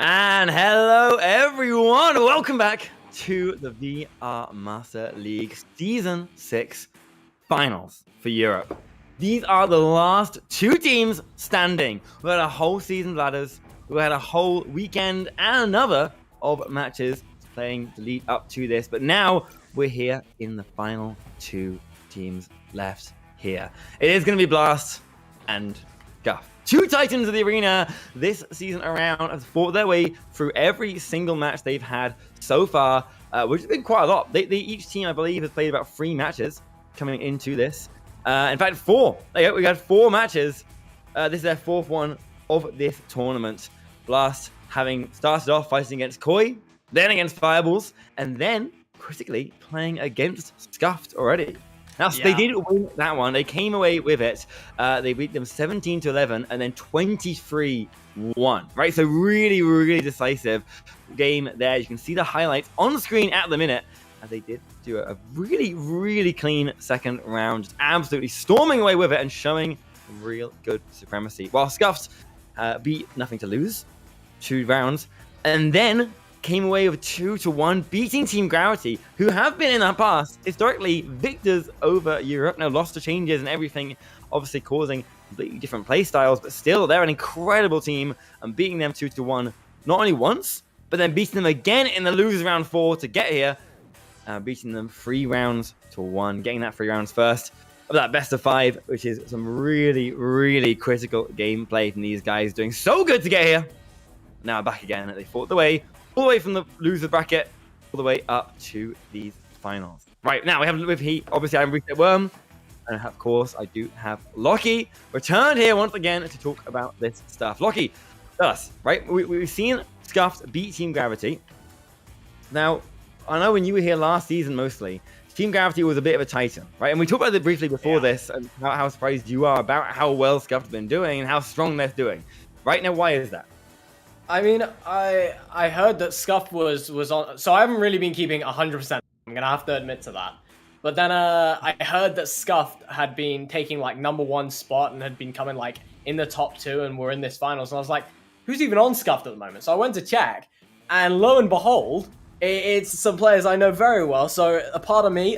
And hello, everyone. Welcome back to the VR Master League Season 6 Finals for Europe. These are the last two teams standing. We had a whole season ladders. We had a whole weekend and another of matches playing to lead up to this. But now we're here in the final two teams left here. It is going to be Blast and Guff. Two Titans of the arena this season around have fought their way through every single match they've had so far, which has been quite a lot. Each team, I believe, has played about 3 matches coming into this. In fact, 4. We had 4 matches. This is their 4th one of this tournament. Blast having started off fighting against Koi, then against Fireballs, and then, critically, playing against Scuffed already. Now, They did win that one. They came away with it. They beat them 17-11 and then 23-1. Right, so really, really decisive game there. You can see the highlights on the screen at the minute. And they did do a really, really clean second round. Just absolutely storming away with it and showing real good supremacy. While Scuffed beat Nothing to Lose 2 rounds. And then came away with 2-1, beating Team Gravity, who have been in the past historically victors over Europe. Now lost to changes and everything, obviously causing completely different play styles, but still they're an incredible team and beating them 2-1 not only once, but then beating them again in the losers round 4 to get here, beating them 3 rounds to 1, getting that 3 rounds first of that best of 5, which is some really, really critical gameplay from these guys, doing so good to get here. Now back again, they fought the way all the way from the loser bracket, all the way up to these finals. Right, now we have with Heat. Obviously, I'm Reset Worm. And of course, I do have Lockie returned here once again to talk about this stuff. Lockie, tell us, right? We've seen Scuffed beat Team Gravity. Now, I know when you were here last season mostly, Team Gravity was a bit of a titan, right? And we talked about it briefly before this and how surprised you are about how well Scuffed have been doing and how strong they're doing. Right now, why is that? I mean, I heard that Scuff was on, so I haven't really been keeping 100%. I'm gonna have to admit to that. But then I heard that Scuff had been taking like #1 spot and had been coming like in the top 2 and were in this finals. And I was like, who's even on Scuffed at the moment? So I went to check, and lo and behold, it's some players I know very well. So a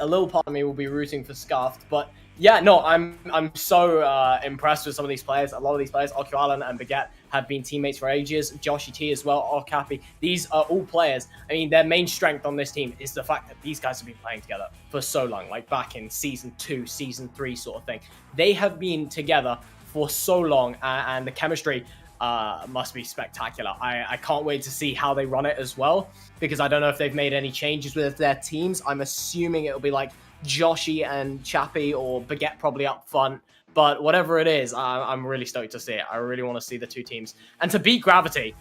little part of me will be rooting for Scuffed, but yeah, no, I'm so impressed with some of these players. A lot of these players, Okualan and Baguette, have been teammates for ages. Joshy T as well, Okapi. These are all players. I mean, their main strength on this team is the fact that these guys have been playing together for so long, like back in Season 2, Season 3 sort of thing. They have been together for so long, and the chemistry must be spectacular. I can't wait to see how they run it as well, because I don't know if they've made any changes with their teams. I'm assuming it'll be like Joshy and Chappie or Baguette probably up front. But whatever it is, I'm really stoked to see it. I really want to see the two teams. And to beat Gravity,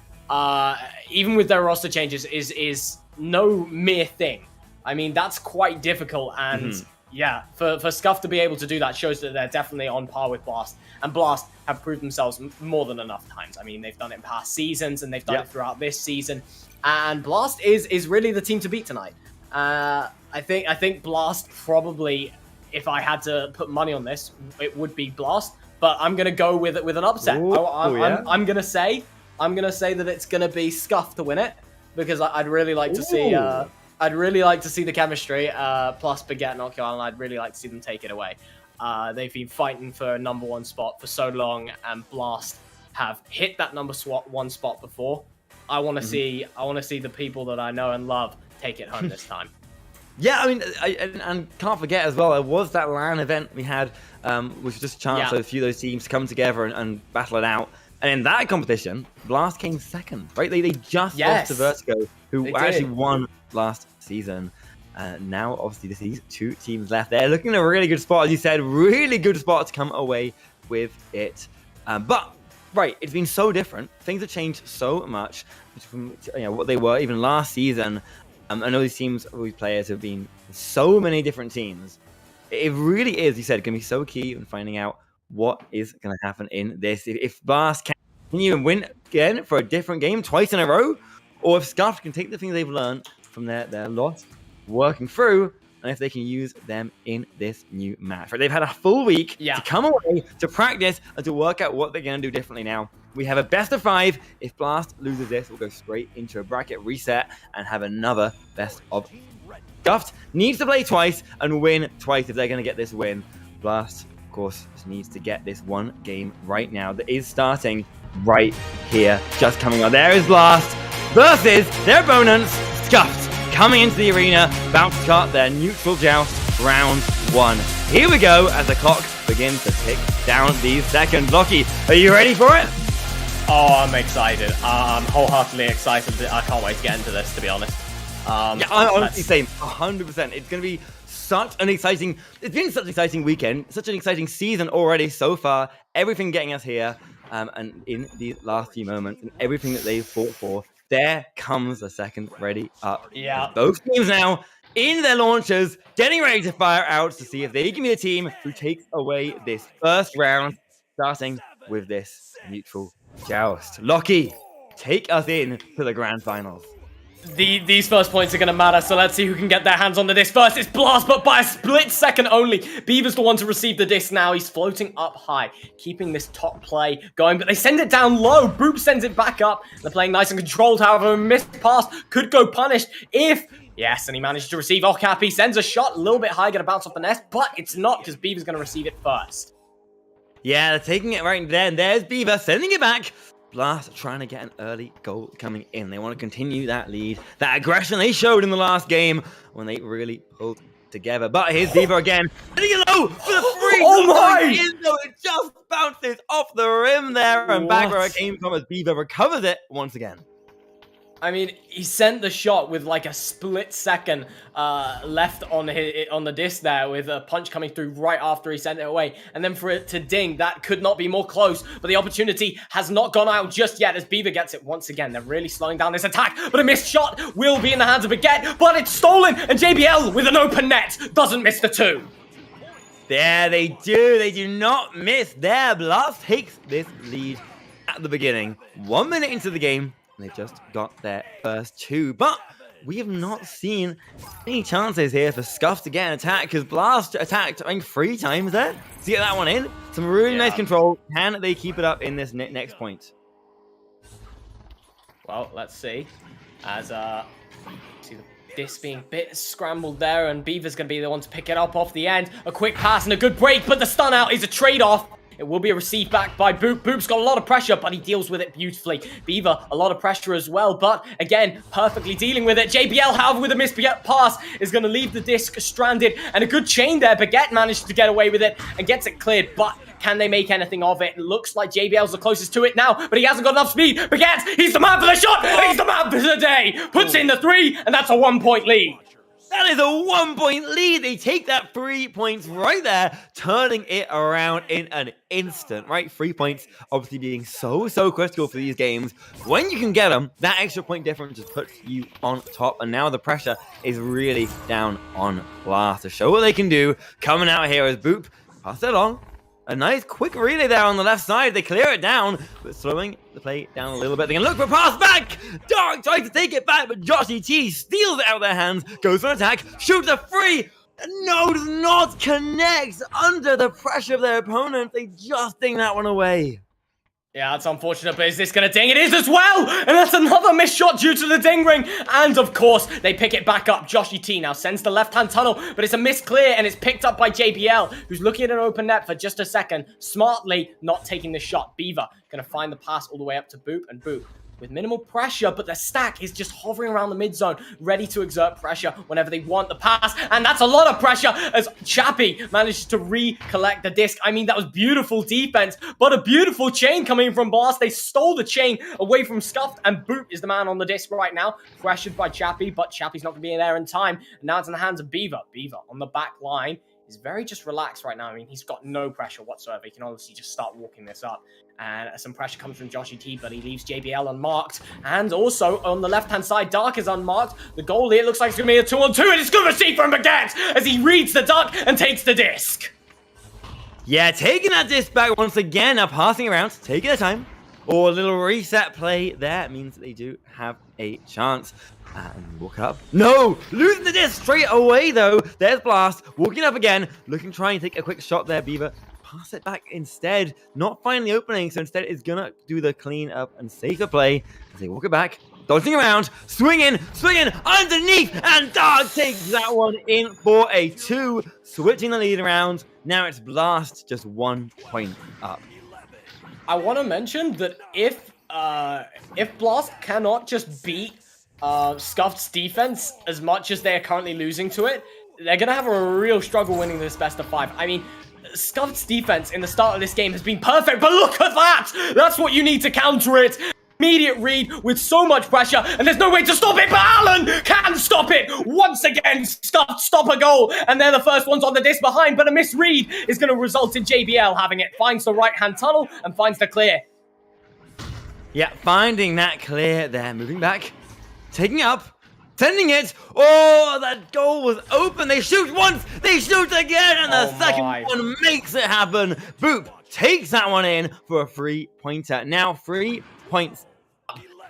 even with their roster changes, is no mere thing. I mean, that's quite difficult. And yeah, for Scuff to be able to do that shows that they're definitely on par with Blast. And Blast have proved themselves more than enough times. I mean, they've done it in past seasons, and they've done it throughout this season. And Blast is really the team to beat tonight. I think Blast probably, if I had to put money on this, it would be Blast. But I'm gonna go with an upset. I'm gonna say that it's gonna be Scuff to win it, because I'd really like to see the chemistry plus Baguette and Okualan, and I'd really like to see them take it away. They've been fighting for a #1 spot for so long, and Blast have hit that #1 spot before. I want to see the people that I know and love take it home this time. Yeah, I mean, and can't forget as well, it was that LAN event we had, which was just a chance for a few of those teams to come together and battle it out. And in that competition, Blast came second, right? They just lost to Vertigo, who actually won last season. Now, obviously, these 2 teams left. They're looking in a really good spot, as you said, really good spot to come away with it. But, right, it's been so different. Things have changed so much from what they were even last season. I know these players have been so many different teams. It really is, you said, going to be so key in finding out what is going to happen in this. If Blast can continue and win again for a different game twice in a row, or if Scuff can take the things they've learned from their loss, working through, and if they can use them in this new match. Right? They've had a full week to come away, to practice, and to work out what they're going to do differently now we have a best of 5. If Blast loses this, we'll go straight into a bracket reset and have another best of. Scuffed needs to play twice and win twice if they're going to get this win. Blast, of course, just needs to get this one game right now that is starting right here, just coming on. There is Blast versus their opponents, Scuffed, coming into the arena, about to start their neutral joust, round 1. Here we go as the clock begins to tick down these seconds. Lockie, are you ready for it? Oh, I'm excited. I'm wholeheartedly excited. I can't wait to get into this, to be honest. Yeah, I'm honestly saying 100%. It's going to be such an exciting... It's been such an exciting weekend, such an exciting season already so far. Everything getting us here, and in these last few moments, and everything that they've fought for, there comes the second ready up. Yeah. Both teams now in their launchers, getting ready to fire out to see if they can be the team who takes away this first round, starting with this neutral joust. Lockie, take us in to the grand finals. These first points are going to matter, so let's see who can get their hands on the disc first. It's Blast, but by a split second only. Beaver's the one to receive the disc now. He's floating up high, keeping this top play going, but they send it down low. Boop sends it back up. They're playing nice and controlled, however, a missed pass could go punished if... Yes, and he managed to receive Occap. He sends a shot a little bit high, gonna bounce off the nest, but it's not because Beaver's going to receive it first. Yeah, they're taking it right there, and there's Beaver sending it back. Blast trying to get an early goal coming in. They want to continue that lead, that aggression they showed in the last game when they really pulled together. But here's Beaver again. Letting it low for the free. Oh my! It just bounces off the rim there, and back where it came from as Beaver recovers it once again. I mean, he sent the shot with like a split second left on the disc there, with a punch coming through right after he sent it away. And then for it to ding, that could not be more close. But the opportunity has not gone out just yet as Beaver gets it once again. They're really slowing down this attack. But a missed shot will be in the hands of Baguette, but it's stolen. And JBL with an open net doesn't miss the 2. There they do. They do not miss there. Blast takes this lead at the beginning. 1 minute into the game. They just got their first 2, but we have not seen any chances here for Scuff to get an attack, because Blast attacked, I think, 3 times there to get that one in. Some really nice control. Can they keep it up in this next point? Well, let's see. As see the disc being a bit scrambled there, and Beaver's going to be the one to pick it up off the end. A quick pass and a good break, but the stun out is a trade-off. It will be received back by Boop. Boop's got a lot of pressure, but he deals with it beautifully. Beaver, a lot of pressure as well, but again, perfectly dealing with it. JBL, however, with a missed pass, is going to leave the disc stranded, and a good chain there. Baguette managed to get away with it and gets it cleared, but can they make anything of it? It looks like JBL's the closest to it now, but he hasn't got enough speed. Baguette, he's the man for the shot, and he's the man for the day. Puts in the 3, and that's a 1-point lead. That is a 1-point lead. They take that 3 points right there, turning it around in an instant, right? 3 points obviously being so critical for these games. When you can get them, that extra point difference just puts you on top, and now the pressure is really down on Blast to show what they can do. Coming out here as Boop pass it along. A nice quick relay there on the left side. They clear it down, but slowing the play down a little bit. They can look for a pass back. Dark tries to take it back, but Joshy T steals it out of their hands, goes for an attack, shoots a free. No, does not connect under the pressure of their opponent. They just ding that one away. Yeah, that's unfortunate, but is this going to ding? It is as well! And that's another missed shot due to the ding ring. And, of course, they pick it back up. Joshy T now sends the left-hand tunnel, but it's a missed clear, and it's picked up by JBL, who's looking at an open net for just a second, smartly not taking the shot. Beaver going to find the pass all the way up to Boop, and Boop with minimal pressure, but the stack is just hovering around the mid zone, ready to exert pressure whenever they want the pass, and that's a lot of pressure as Chappie manages to recollect the disc. I mean, that was beautiful defense, but a beautiful chain coming from Blast. They stole the chain away from Scuffed, and Boop is the man on the disc right now, pressured by Chappie, but Chappie's not going to be there in time, and now it's in the hands of Beaver. Beaver on the back line is very just relaxed right now. I mean, he's got no pressure whatsoever. He can honestly just start walking this up. And some pressure comes from Joshy T, but he leaves JBL unmarked. And also, on the left-hand side, Dark is unmarked. The goal here looks like it's going to be a 2-on-2, and it's going to receive from Baguette as he reads the duck and takes the disc. Yeah, taking that disc back once again. Now passing around, taking their time. Or a little reset play there means that they do have a chance. And walk up. No! Losing the disc straight away, though. There's Blast. Walking up again. Looking to try and take a quick shot there. Beaver pass it back instead. Not finding the opening, so instead it's gonna do the clean up and safer play as they walk it back. Dodging around, swinging underneath, and Dark takes that one in for a 2, switching the lead around. Now it's Blast just 1 point up. I want to mention that if Blast cannot just beat Scuffed's defense as much as they are currently losing to it, they're gonna have a real struggle winning this best of 5. I mean, Scuffed's defense in the start of this game has been perfect, but look at that! That's what you need to counter it. Immediate read with so much pressure, and there's no way to stop it, but Alan can stop it! Once again, stop a goal, and they're the first ones on the disc behind, but a misread is going to result in JBL having it. Finds the right-hand tunnel, and finds the clear. Yeah, finding that clear there, moving back, taking up, sending it. Oh, that goal was open. They shoot once, they shoot again, and the second one makes it happen. Boop takes that one in for a 3-pointer. Now 3 points.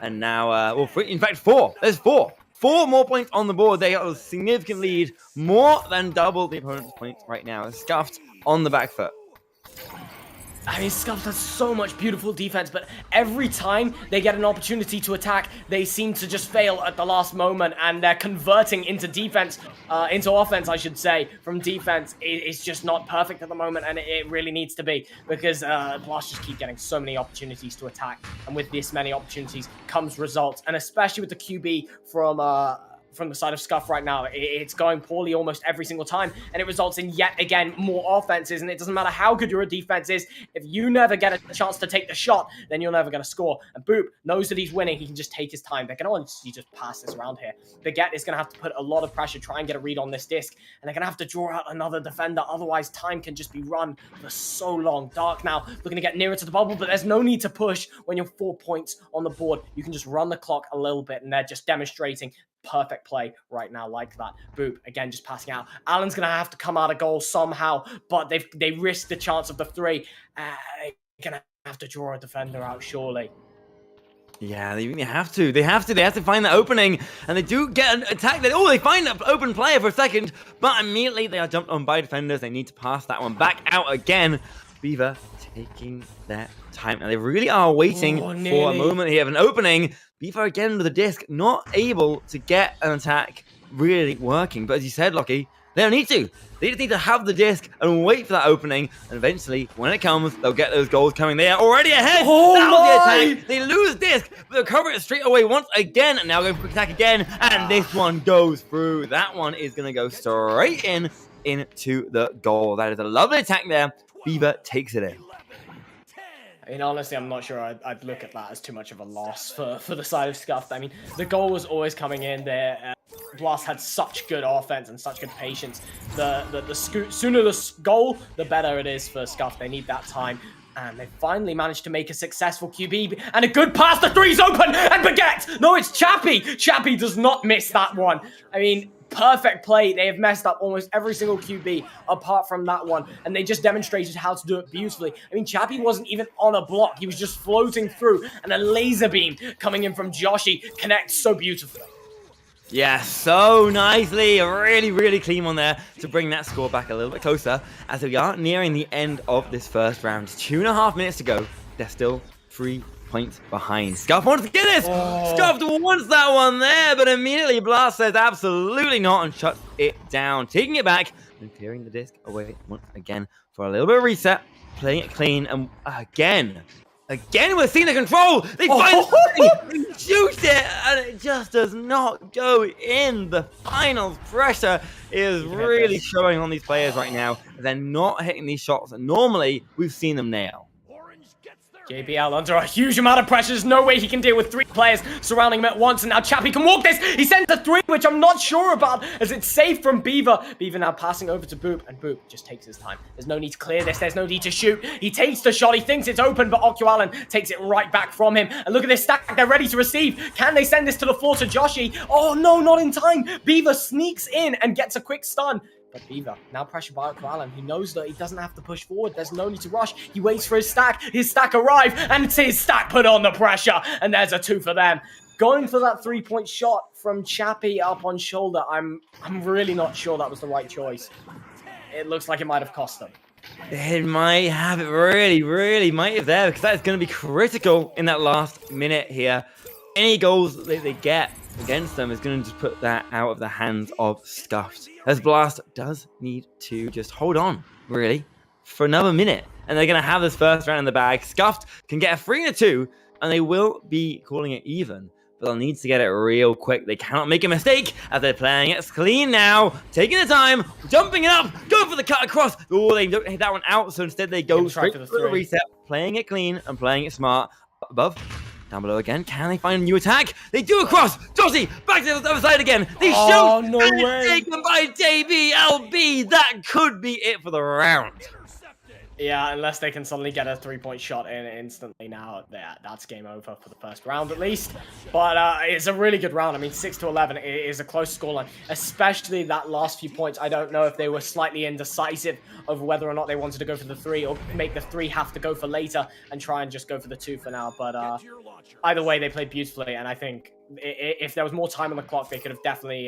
And now, in fact, 4. There's 4. 4 more points on the board. They got a significant lead, more than double the opponent's points right now. Scuffed on the back foot. I mean, Scuffed has so much beautiful defense, but every time they get an opportunity to attack, they seem to just fail at the last moment, and they're converting into defense, into offense, I should say, from defense. It's just not perfect at the moment, and it really needs to be, because Blast just keep getting so many opportunities to attack, and with this many opportunities comes results, and especially with the QB from the side of Scuff right now, it's going poorly almost every single time, and it results in yet again more offenses, and it doesn't matter how good your defense is, if you never get a chance to take the shot, then you're never going to score. And Boop knows that he's winning, he can just take his time. They can honestly just pass this around here. Baguette is going to have to put a lot of pressure, try and get a read on this disc, and they're going to have to draw out another defender, otherwise time can just be run for so long. Dark now looking to get nearer to the bubble, but there's no need to push when you're 4 points on the board. You can just run the clock a little bit, and they're just demonstrating perfect play right now like that. Boop, again, just passing out. Alan's going to have to come out of goal somehow, but they risk the chance of the 3. They're going to have to draw a defender out, surely. Yeah, they really have to. They have to find that opening, and they do get an attack. They find an open player for a second, but immediately they are jumped on by defenders. They need to pass that one back out again. Beaver taking their time. Now they really are waiting for a moment here of an opening. Beaver again with the disc, not able to get an attack really working. But as you said, Lockie, they don't need to. They just need to have the disc and wait for that opening. And eventually, when it comes, they'll get those goals coming. They are already ahead. That was the attack. They lose disc, but they'll cover it straight away once again. And now going for quick attack again. And this one goes through. That one is going to go straight into the goal. That is a lovely attack there. Beaver takes it in. I mean, honestly, I'm not sure I'd look at that as too much of a loss for the side of Scuffed. I mean, the goal was always coming in there. Blast had such good offense and such good patience. The sooner the goal, the better it is for Scuffed. They need that time. And they finally managed to make a successful QB. And a good pass. The 3's open. And Baguette. No, it's Chappie. Chappie does not miss that one. I mean, perfect play. They have messed up almost every single QB apart from that one, and they just demonstrated how to do it beautifully. I mean, Chappie wasn't even on a block. He was just floating through, and a laser beam coming in from Joshi connects so beautifully. Yeah, so nicely. Really, really clean one there to bring that score back a little bit closer as we are nearing the end of this first round. 2.5 minutes to go. They're still 3 points behind. Scuff wants to get this! Scuff wants that one there, but immediately Blast says absolutely not and shuts it down. Taking it back and clearing the disc away once again for a little bit of reset. Playing it clean, and again, we're seeing the control! They find they shoot it, and it just does not go in. The finals pressure is really showing on these players right now. They're not hitting these shots that normally we've seen them nail. JBL under a huge amount of pressure. There's no way he can deal with 3 players surrounding him at once. And now Chappie can walk this. He sends a 3, which I'm not sure about, as it's safe from Beaver. Beaver now passing over to Boop, and Boop just takes his time. There's no need to clear this. There's no need to shoot. He takes the shot. He thinks it's open, but Allen takes it right back from him. And look at this stack. They're ready to receive. Can they send this to the floor to Joshi? Oh, no, not in time. Beaver sneaks in and gets a quick stun. But Beaver, now pressured by Allen, he knows that he doesn't have to push forward. There's no need to rush. He waits for his stack. His stack arrive, and it's his stack put on the pressure. And there's a 2 for them. Going for that 3-point shot from Chappie up on shoulder, I'm really not sure that was the right choice. It looks like it might have cost them. It might have it really might have there because that is going to be critical in that last minute here. Any goals that they get against them is going to just put that out of the hands of Scuffed. As Blast does need to just hold on, really, for another minute. And they're going to have this first round in the bag. Scuffed can get a 3-2, and they will be calling it even. But they'll need to get it real quick. They cannot make a mistake as they're playing it clean now. Taking the time, jumping it up, going for the cut across. Oh, they don't hit that one out, so instead they go straight for the reset. Playing it clean and playing it smart. Up above. Down below again. Can they find a new attack? They do across. Jossie back to the other side again. They shoot. No way. Taken by JBLB. That could be it for the round. Yeah, unless they can suddenly get a 3-point shot in instantly now, that's game over for the first round at least. But it's a really good round. I mean, 6-11 is a close scoreline, especially that last few points. I don't know if they were slightly indecisive of whether or not they wanted to go for the 3 or make the 3 have to go for later and try and just go for the 2 for now. But either way, they played beautifully, and I think if there was more time on the clock, they could have definitely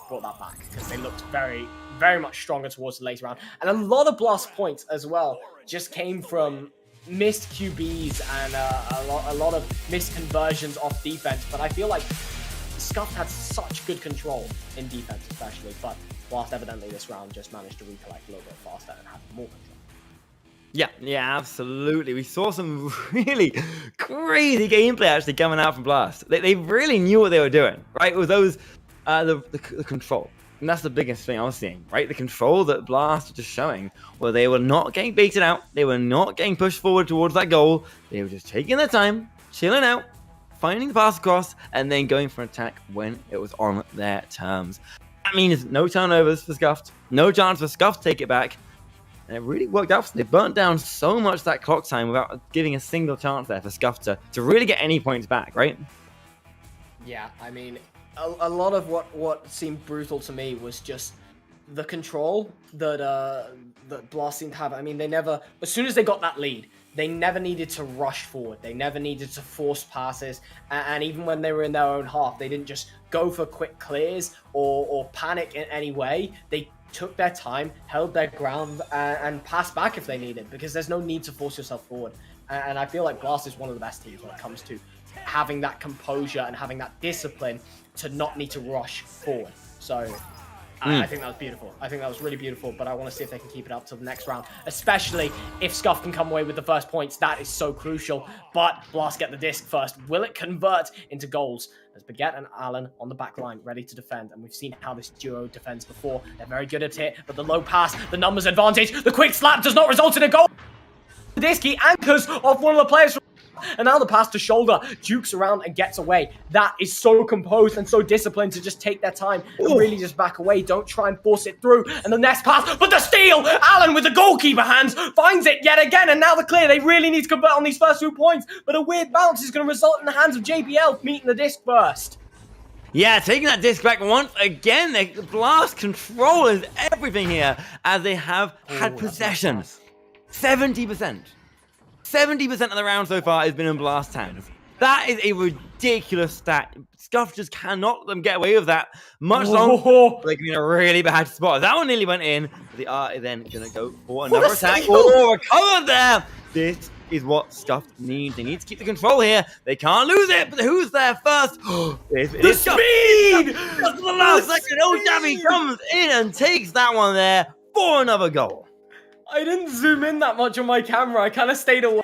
brought that back because they looked very much stronger towards the later round. And a lot of Blast points as well just came from missed QBs and a lot of missed conversions off defense. But I feel like Scuffed had such good control in defense especially. But Blast evidently this round just managed to recollect a little bit faster and have more control. Yeah, absolutely. We saw some really crazy gameplay actually coming out from Blast. They really knew what they were doing, right? It was those, the control. And that's the biggest thing I was seeing, right? The control that Blast was just showing, where they were not getting baited out. They were not getting pushed forward towards that goal. They were just taking their time, chilling out, finding the pass across, and then going for an attack when it was on their terms. That means no turnovers for Scuffed, no chance for Scuffed to take it back. And it really worked out. They burnt down so much that clock time without giving a single chance there for Scuffed to really get any points back, right? Yeah, I mean, a lot of what seemed brutal to me was just the control that Blast seemed to have. I mean, they never, as soon as they got that lead, they never needed to rush forward. They never needed to force passes. And even when they were in their own half, they didn't just go for quick clears or panic in any way. They took their time, held their ground, and passed back if they needed, because there's no need to force yourself forward. And I feel like Blast is one of the best teams when it comes to having that composure and having that discipline to not need to rush forward. So I think that was beautiful. I think that was really beautiful, but I want to see if they can keep it up till the next round, especially if Scuff can come away with the first points. That is so crucial. But Blast get the disc first. Will it convert into goals? There's Baguette and Allen on the back line, ready to defend. And we've seen how this duo defends before. They're very good at it, but the low pass, the numbers advantage, the quick slap does not result in a goal. The disc, he anchors off one of the players. And now the pass to shoulder, jukes around and gets away. That is so composed and so disciplined to just take their time and really just back away. Don't try and force it through. And the next pass, but the steal! Allen with the goalkeeper hands finds it yet again. And now the clear. They really need to convert on these first 2 points. But a weird bounce is going to result in the hands of JBL meeting the disc first. Yeah, taking that disc back once again. The Blast control is everything here as they have had possession. 70%. 70% of the round so far has been in Blast's hands. That is a ridiculous stat. Scuff just cannot let them get away with that much longer. They're in a really bad spot. That one nearly went in. They are then going to go for another attack. Oh, recovered there. This is what Scuff needs. They need to keep the control here. They can't lose it. But who's there first? The speed! Just the last second. Oh, Davy comes in and takes that one there for another goal. I didn't zoom in that much on my camera. I kind of stayed away.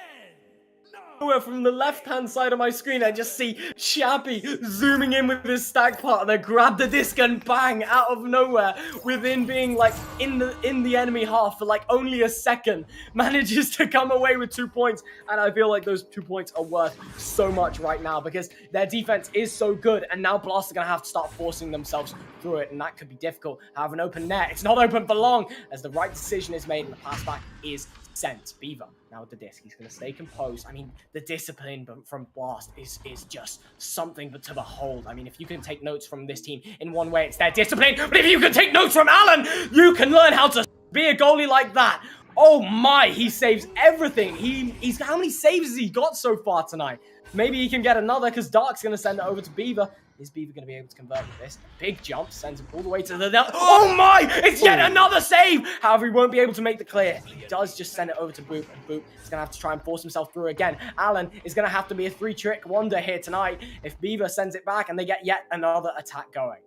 From the left-hand side of my screen, I just see Shabby zooming in with his stack partner, grab the disc and bang, out of nowhere, within being like in the enemy half for like only a second, manages to come away with 2 points. And I feel like those 2 points are worth so much right now because their defense is so good, and now Blast are going to have to start forcing themselves through it, and that could be difficult. Have an open net. It's not open for long as the right decision is made and the pass back is sent. Beaver now with the disc. He's going to stay composed. I mean, the discipline from Blast is just something but to behold. I mean, if you can take notes from this team in one way, it's their discipline. But if you can take notes from Allen, you can learn how to be a goalie like that. Oh my, he saves everything. He's how many saves has he got so far tonight? Maybe he can get another because Dark's going to send it over to Beaver. Is Beaver going to be able to convert with this? Big jump sends him all the way to the... Oh my! It's yet another save! However, he won't be able to make the clear. He does just send it over to Boop, and Boop is going to have to try and force himself through again. Alan is going to have to be a 3-trick wonder here tonight if Beaver sends it back and they get yet another attack going.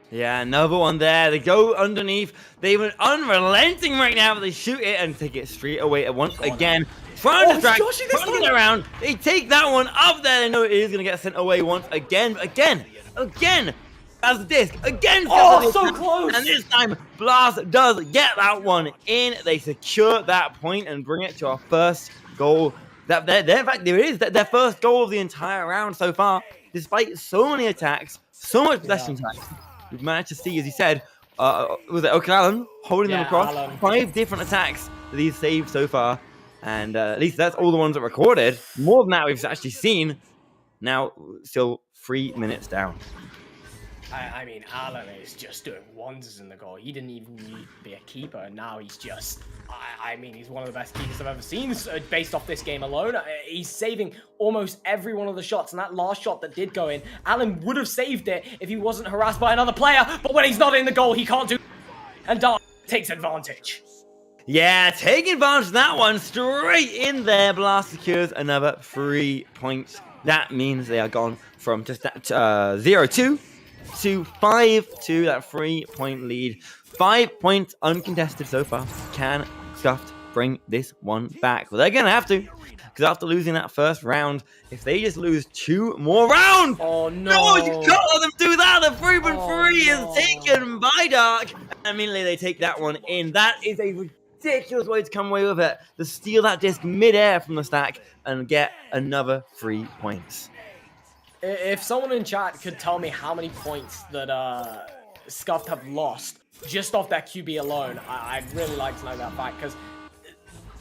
Yeah, another one there. They go underneath. They were unrelenting right now, but they shoot it and take it straight away once again. Trying to distract, turning it around. They take that one up there. They know it is going to get sent away once again. Again. As the disc. Again. Oh, so close. And this time, Blast does get that one in. They secure that point and bring it to our first goal. In fact, there it is. Their first goal of the entire round so far. Despite so many attacks, so much possession attacks. We've managed to see, as he said, was it Oak Allen holding them across? Alan. 5 different attacks that he's saved so far. And at least that's all the ones that recorded. More than that we've actually seen. Now, still 3 minutes down. I mean, Alan is just doing wonders in the goal. He didn't even need to be a keeper, and now he's just... I mean, he's one of the best keepers I've ever seen based off this game alone. He's saving almost every one of the shots, and that last shot that did go in, Alan would have saved it if he wasn't harassed by another player, but when he's not in the goal, he can't do... And Dark takes advantage. Yeah, taking advantage of that one, straight in there. Blast secures another 3 points. That means they are gone from just that 0-2 to 5-2, that 3-point lead. 5 points uncontested so far. Can Scuffed bring this one back? Well, they're going to have to, because after losing that first round, if they just lose 2 more rounds... Oh, no. You can't let them do that. The 3-3 is taken by Dark. And immediately they take that one in. That is a ridiculous way to come away with it. To steal that disc mid-air from the stack and get another 3 points. If someone in chat could tell me how many points that Scuffed have lost just off that QB alone, I'd really like to know that fact, because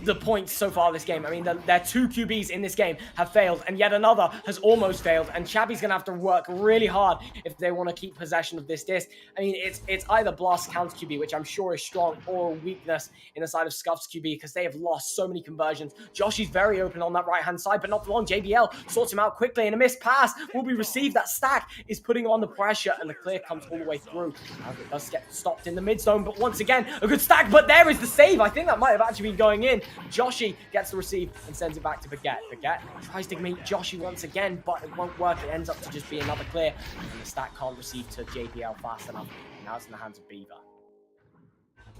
the points so far this game, I mean, their 2 QBs in this game have failed, and yet another has almost failed, and Chabby's going to have to work really hard if they want to keep possession of this disc. I mean, it's either Blast counter QB, which I'm sure is strong, or a weakness in the side of Scuff's QB, because they have lost so many conversions. Josh is very open on that right-hand side, but not for long. JBL sorts him out quickly, and a missed pass will be received. That stack is putting on the pressure, and the clear comes all the way through. It does get stopped in the mid zone, but once again, a good stack, but there is the save. I think that might have actually been going in. Joshi gets the receive and sends it back to Baguette. Baguette tries to meet Joshi once again, but it won't work. It ends up to just be another clear, and the stack can't receive to JBL fast enough. Now it's in the hands of Beaver.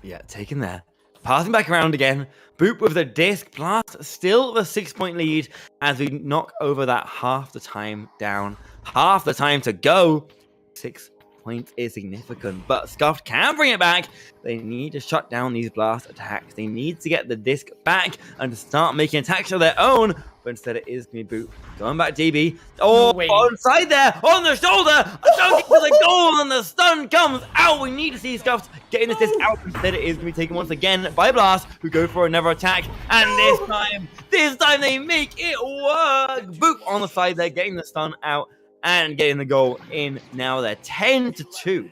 Yeah, taken there. Passing back around again. Boop with the disc. Blast still the 6-point lead as we knock over that half the time down. Half the time to go. 6 points is significant, but Scuffed can bring it back. They need to shut down these Blast attacks. They need to get the disc back and to start making attacks of their own, but instead it is going to be Boop. Going back JB. Oh, onside there, on the shoulder. Don't get to the goal, and the stun comes out. We need to see Scuffed getting this disc out. Instead it is going to be taken once again by Blast, who go for another attack. And this time they make it work. Boop on the side there, getting the stun out and getting the goal in. Now they're 10-2.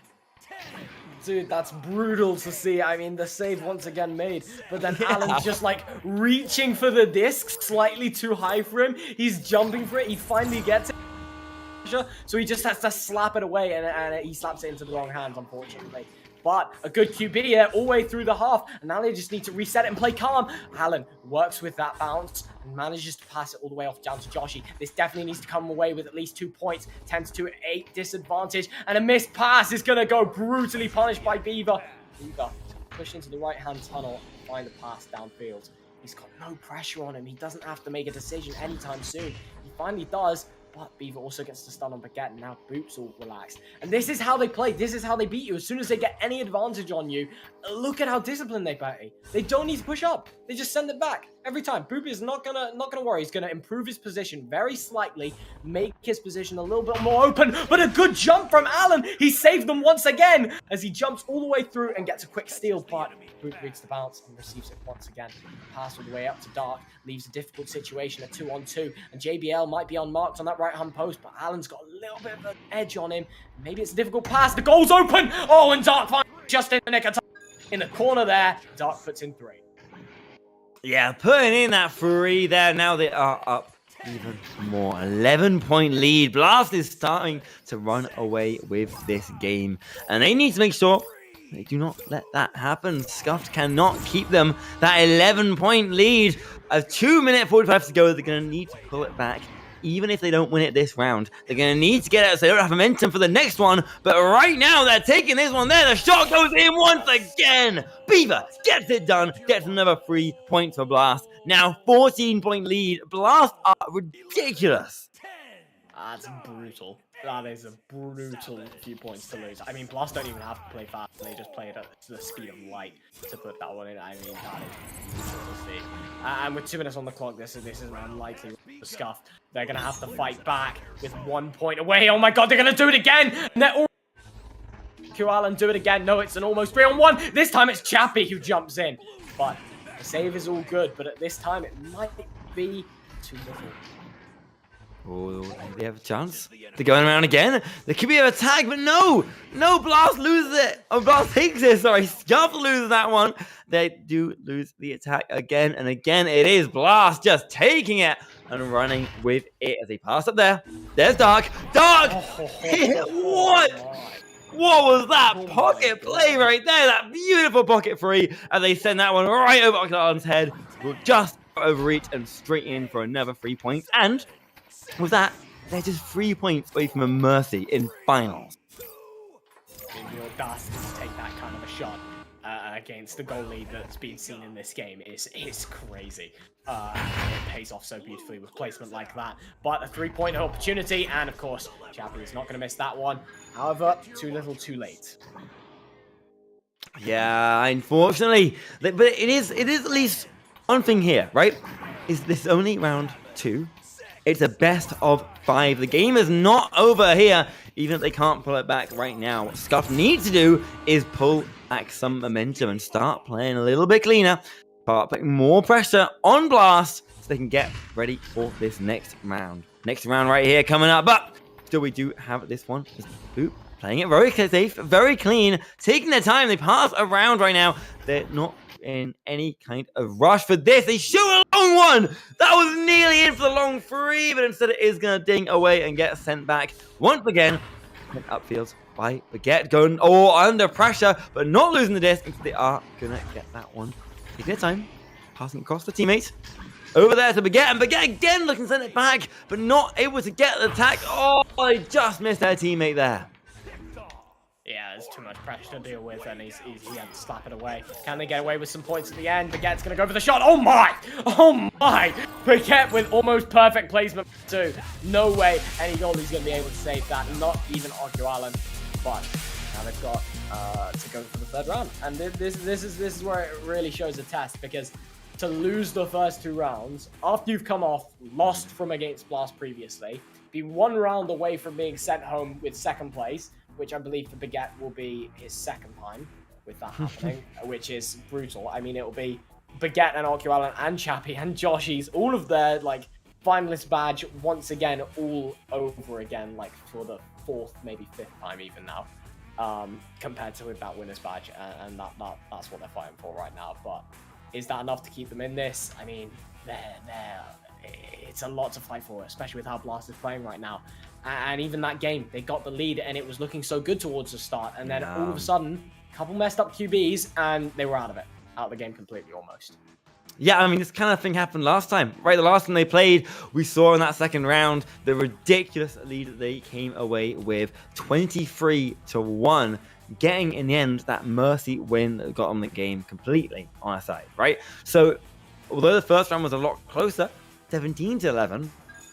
Dude, that's brutal to see. I mean, the save once again made, but then Alan's just like reaching for the disc slightly too high for him. He's jumping for it. He finally gets it. So he just has to slap it away, and he slaps it into the wrong hands, unfortunately. But a good QB here all the way through the half, and now they just need to reset it and play calm. Alan works with that bounce and manages to pass it all the way off down to Joshi. This definitely needs to come away with at least 2 points. 10-2, 8 disadvantage, and a missed pass is going to go brutally punished by Beaver. Beaver push into the right-hand tunnel and find a pass downfield. He's got no pressure on him. He doesn't have to make a decision anytime soon. He finally does. But Beaver also gets to stun on Baguette, and now Boop's all relaxed. And this is how they play. This is how they beat you. As soon as they get any advantage on you, look at how disciplined they play. They don't need to push up. They just send it back every time. Boop is not gonna worry. He's gonna improve his position very slightly, make his position a little bit more open. But a good jump from Alan. He saved them once again as he jumps all the way through and gets a quick steal. But Boop reads the bounce and receives it once again. Pass all the way up to Dark, leaves a difficult situation at 2-on-2, and JBL might be unmarked on that right-hand post, but Alan's got a little bit of an edge on him. Maybe it's a difficult pass. The goal's open. Oh, and Dark finds just in the nick of time. In the corner there, Dark puts in 3. Yeah, putting in that 3 there. Now they are up even more. 11-point lead. Blast is starting to run away with this game, and they need to make sure they do not let that happen. Scuffed cannot keep them that 11-point lead. A 2-minute 45 to go. They're going to need to pull it back. Even if they don't win it this round, they're going to need to get it so they don't have momentum for the next one. But right now, they're taking this one there. The shot goes in once again. Beaver gets it done, gets another 3 points for Blast. Now 14-point lead. Blast are ridiculous. That's brutal. That is a brutal few points to lose. I mean, Blast don't even have to play fast. They just play it at the speed of light to put that one in. I mean, that is brutal to see. And with 2 minutes on the clock, this is an unlikely to scuff. They're going to have to fight back with 1 point away. Oh my god, they're going to do it again! And they're all... Q Allen do it again. No, it's an almost 3-on-1. This time it's Chappie who jumps in. But the save is all good. But at this time, it might be too little. Oh, they have a chance. They're going around again. There could be an attack, but no! No, Blast loses it! Oh, Blast takes it, sorry. Scuff loses that one. They do lose the attack again and again. It is Blast just taking it and running with it as they pass up there. There's Dark. Dark! What? What was that pocket play right there? That beautiful pocket free. And they send that one right over Octagon's head. Will just overreach and straight in for another 3 points. And with that, they're just 3 points away from a Mercy in finals. The audacity to take that kind of a shot against the goalie that's been seen in this game is crazy. It pays off so beautifully with placement like that. But a 3-point opportunity, and of course, Chappie is not going to miss that one. However, too little, too late. Yeah, unfortunately. But it is at least one thing here, right? Is this only round 2? It's a best of 5. The game is not over here, even if they can't pull it back right now. What Scuff needs to do is pull back some momentum and start playing a little bit cleaner. Start putting more pressure on Blast so they can get ready for this next round. Next round right here coming up, but still we do have this one. Boop. Playing it very safe, very clean, taking their time. They pass around right now. They're not in any kind of rush for this. They shoot a long one. That was nearly in for the long 3, but instead it is going to ding away and get sent back once again. Upfield by Baguette going all under pressure, but not losing the disc. They are going to get that one. Taking their time, passing across the teammate. Over there to Baguette, and Baguette again looking to send it back, but not able to get the attack. Oh, they just missed their teammate there. Yeah, there's too much pressure to deal with, and he had to slap it away. Can they get away with some points at the end? Baguette's going to go for the shot. Oh my! Oh my! Baguette with almost perfect placement too. No way any goalie's going to be able to save that. Not even Echo Arena. But now they've got to go for the 3rd round. And this is where it really shows a test, because to lose the first 2 rounds, after you've come off, lost from against Blast previously, be 1 round away from being sent home with 2nd place, which I believe for Baguette will be his 2nd time with that happening, which is brutal. I mean, it will be Baguette and Echo Arena and Chappie and Joshies, all of their, like, finalist badge once again, all over again, like, for the 4th, maybe 5th time even now, compared to with that winner's badge, and that's what they're fighting for right now. But is that enough to keep them in this? I mean, it's a lot to fight for, especially with how Blast is playing right now. And even that game, they got the lead, and it was looking so good towards the start. And then all of a sudden, a couple messed up QBs, and they were out of the game completely almost. Yeah, I mean, this kind of thing happened last time, right? The last time they played, we saw in that 2nd round the ridiculous lead that they came away with, 23-1, getting in the end that Mercy win that got on the game completely on our side, right? So, although the 1st round was a lot closer, 17-11,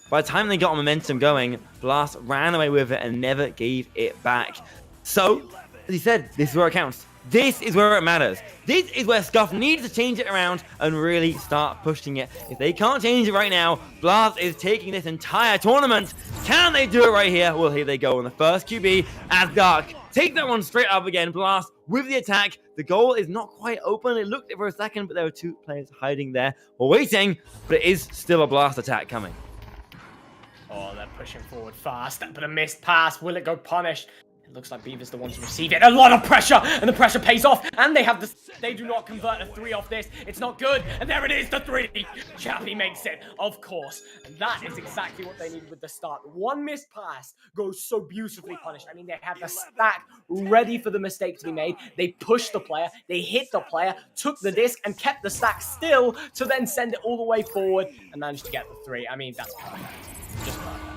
by the time they got momentum going, Blast ran away with it and never gave it back. So, as he said, this is where it counts. This is where it matters. This is where Scuff needs to change it around and really start pushing it. If they can't change it right now, Blast is taking this entire tournament. Can they do it right here? Well, here they go on the first QB as Dark. Take that one straight up again. Blast with the attack. The goal is not quite open. It looked it for a second, but there were 2 players hiding there. We're waiting, but it is still a Blast attack coming. Oh, they're pushing forward fast, but a missed pass. Will it go punished? It looks like Beaver's the one to receive it. A lot of pressure, and the pressure pays off. And they have the. They do not convert a 3 off this. It's not good. And there it is, the 3. Chappie makes it, of course. And that is exactly what they needed with the start. One missed pass goes so beautifully punished. I mean, they had the stack ready for the mistake to be made. They pushed the player, they hit the player, took the disc, and kept the stack still to then send it all the way forward and managed to get the 3. I mean, that's perfect. Just perfect.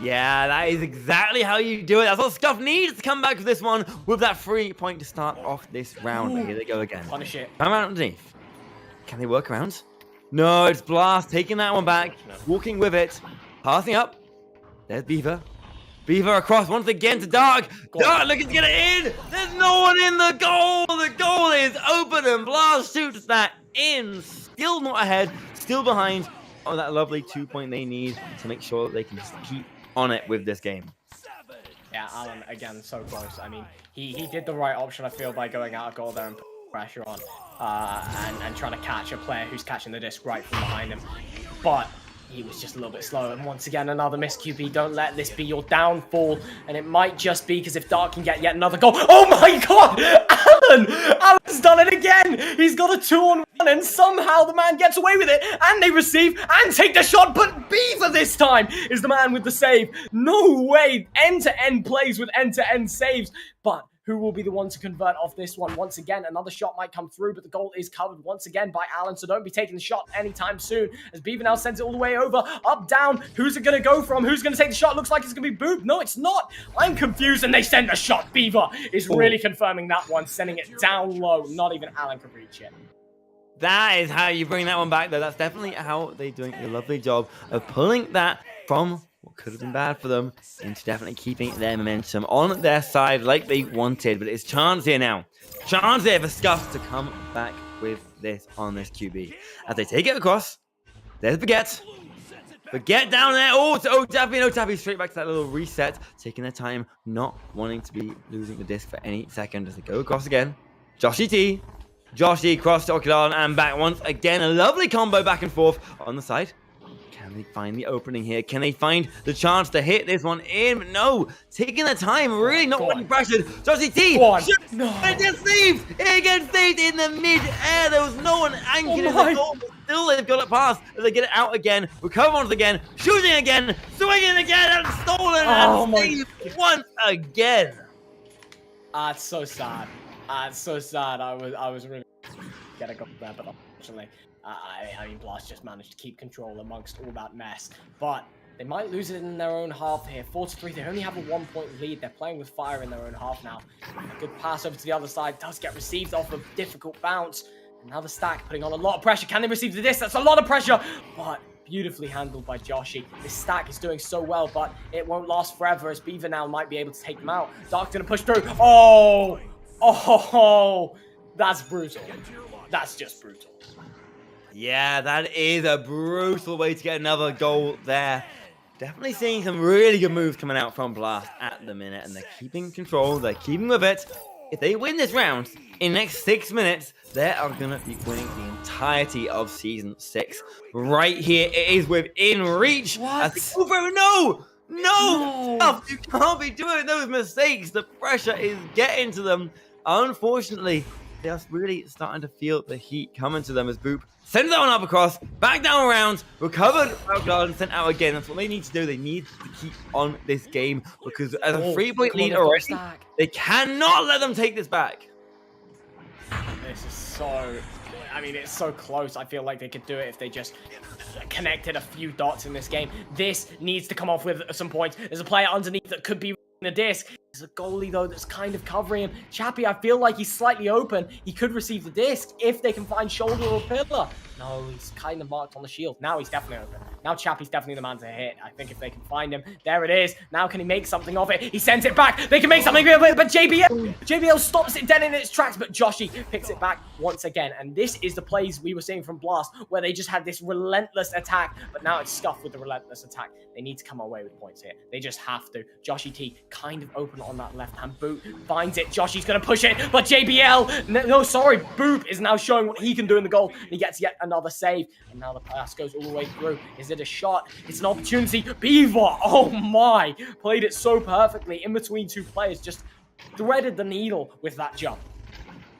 Yeah, that is exactly how you do it. That's all Scuff needs to come back with this one with that 3 point to start off this round. But here they go again. Punish it. Come out underneath. Can they work around? No, it's Blast taking that one back, walking with it, passing up. There's Beaver. Beaver across once again to Dark. Dark looking to get it in. There's no one in the goal. The goal is open and Blast shoots that in. Still not ahead, still behind on that lovely 2 point they need to make sure that they can just keep on it with this game. Yeah, Alan, again, so close. I mean, he did the right option, I feel, by going out of goal there and putting pressure on and trying to catch a player who's catching the disc right from behind him. But he was just a little bit slow. And once again, another miss QB. Don't let this be your downfall. And it might just be because if Dark can get yet another goal. Oh my God! Alan's done it again! He's got a 2-on-1 and somehow the man gets away with it. And they receive and take the shot. But Beaver this time is the man with the save. No way! End-to-end plays with end-to-end saves. But who will be the one to convert off this one? Once again, another shot might come through, but the goal is covered once again by Alan, so don't be taking the shot anytime soon, as Beaver now sends it all the way over, up, down. Who's it going to go from? Who's going to take the shot? Looks like it's going to be Boop. No, it's not. I'm confused, and they send the shot. Beaver is really confirming that one, sending it down low. Not even Alan could reach it. That is how you bring that one back, though. That's definitely how they're doing a lovely job of pulling that from what could have been bad for them into definitely keeping their momentum on their side like they wanted. But it's chance here now. Chance here for Scuff to come back with this on this QB. As they take it across, there's Baguette. Baguette down there. Oh, Tappy, straight back to that little reset. Taking their time, not wanting to be losing the disc for any second as they go across again. Joshy T. Joshy cross to Okilan and back once again. A lovely combo back and forth on the side. Can they find the opening here? Can they find the chance to hit this one in? No, taking the time, really not getting pressured. Joshy T, no. It gets saved. It gets saved in the mid-air. There was no one anchored in the goal. Still, they've got it past. They get it out again. Recover once again. Shooting again. Swinging again. And stolen. And saved once again. It's so sad. It's so sad. I was really gonna go there, but unfortunately, I mean, Blast just managed to keep control amongst all that mess. But they might lose it in their own half here. 4-3. They only have a 1 point lead. They're playing with fire in their own half now. A good pass over to the other side does get received off a difficult bounce. And now the stack putting on a lot of pressure. Can they receive the disc? That's a lot of pressure. But beautifully handled by Joshy. This stack is doing so well, but it won't last forever as Beaver now might be able to take them out. Dark's gonna push through. Oh, that's brutal. That's just brutal. Yeah, that is a brutal way to get another goal there. Definitely seeing some really good moves coming out from Blast at the minute, and they're keeping control, they're keeping with it. If they win this round in the next 6 minutes, they are going to be winning the entirety of Season 6. Right here, it is within reach. What? No! Stuff, you can't be doing those mistakes. The pressure is getting to them. Unfortunately, they're really starting to feel the heat coming to them as Boop sends that one up across, back down around, recovered, outguard, and sent out again. That's what they need to do. They need to keep on this game because as a 3 point lead already, they cannot let them take this back. This is so... I mean, it's so close. I feel like they could do it if they just connected a few dots in this game. This needs to come off with some points. There's a player underneath that could be the disc. There's a goalie, though, that's kind of covering him. Chappie, I feel like he's slightly open. He could receive the disc if they can find shoulder or pillar. No, he's kind of marked on the shield. Now he's definitely open. Now Chappie's definitely the man to hit. I think if they can find him. There it is. Now can he make something of it? He sends it back. They can make something of it, but JBL stops it dead in its tracks, but Joshy picks it back once again. And this is the plays we were seeing from Blast, where they just had this relentless attack, but now it's Scuff with the relentless attack. They need to come away with points here. They just have to. Joshy T kind of open on that left-hand boot. Finds it. Joshy's going to push it, but JBL, no, sorry, Boop is now showing what he can do in the goal. And he gets yet another save. And now the pass goes all the way through. Is it a shot? It's an opportunity. Beaver, oh my, played it so perfectly in between two players. Just threaded the needle with that jump.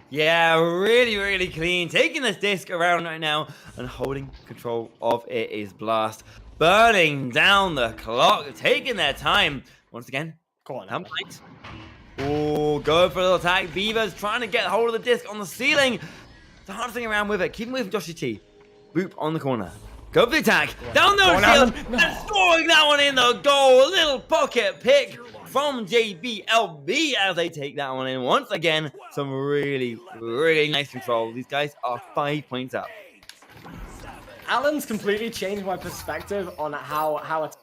Yeah, really, really clean. Taking this disc around right now and holding control of it is Blast. Burning down the clock, taking their time. Once again, culminate. Oh, go for a little attack. Beaver's trying to get hold of the disc on the ceiling. Dancing around with it. Keep moving with Joshy T. Boop on the corner. Go for the attack. Down those shields. And scoring that one in the goal. A little pocket pick from JBLB as they take that one in. Once again, some really, really nice control. These guys are 5 points up. Alan's completely changed my perspective on how it's